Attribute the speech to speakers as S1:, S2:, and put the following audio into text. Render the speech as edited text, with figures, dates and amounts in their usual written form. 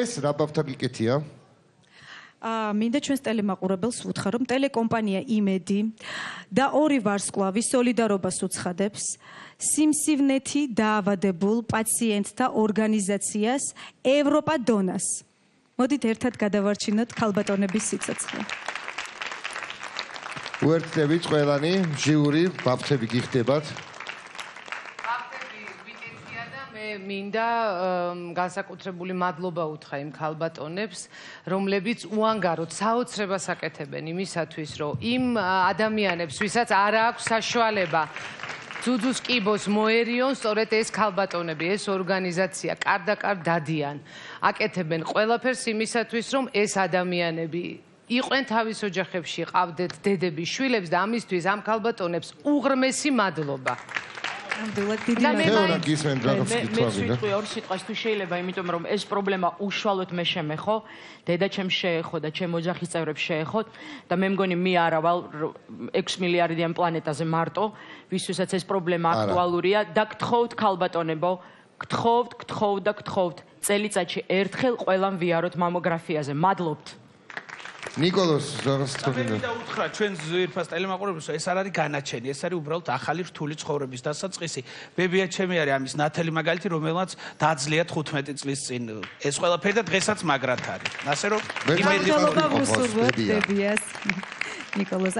S1: ეს რა ბავთა გიკეთია?
S2: მინდა ჩვენს ტელემაყურებელს ვუთხრა, რომ ტელეკომპანია იმედი და ორი ვარსკვლავი სოლიდარობას უცხადებს სიმსივნეთი დაავადებულ პაციენტთა ორგანიზაციას ევროპა დონას. მოდით ერთად გადავარჩინოთ ქალბატონების სიცოცხლე.
S1: უერთდებით ყველანი, ჟიური, ბავშვები გიხდებათ.
S3: მინდა განსაკუთრებული მადლობა უთხრა იმ ქალბატონებს, რომლებიც უანგაროდ საოცრებას აკეთებენ იმისათვის, რომ იმ ადამიანებს, ვისაც არ აქვს საშუალება ძუძუს კიბოს მოერიონ, სწორედ ეს ქალბატონები, ეს ორგანიზაცია კარდაკარ დადიან. აკეთებენ ყველაფერს იმისათვის, რომ ეს ადამიანები იყვენ თავის ოჯახებში, ყავდეთ დედები, შვილებს და ამისთვის ამ ქალბატონებს უღრმესი მადლობა.
S4: მე ვიტყვი ორ სიტყვას თუ შეიძლება, იმიტომ რომ ეს პრობლემა უშუალოდ მე შემეხო, დედაჩემს შეეხო და ჩემ ოჯახის წევრებს შეეხოთ და მე მგონი მე არავალ 6 მილიარდიან პლანეტაზე მარტო, ვისთვისაც ეს პრობლემა აქტუალურია და გთხოვთ ქალბატონებო, გთხოვთ წელიწადში ერთხელ ყველამ ვიაროთ მამოგრაფიაზე. მადლობთ.
S1: ნიკოლოზ
S5: მინდა უთხრა ჩვენ ზვირფას ტელემაყურებელს, ეს არ არის განაჩენი, ეს არის უბრალოდ ახალი რთული ცხოვრების დასაწყისი. ბებია ჩემი არის ამის ნათელი მაგალითი, რომელმაც დაძლია 15 წლის წინ ეს ყველაფერი და დღესაც მაგრად არის. ასე რომ იმედი მაქვს
S2: ბებიას. ნიკოლოზ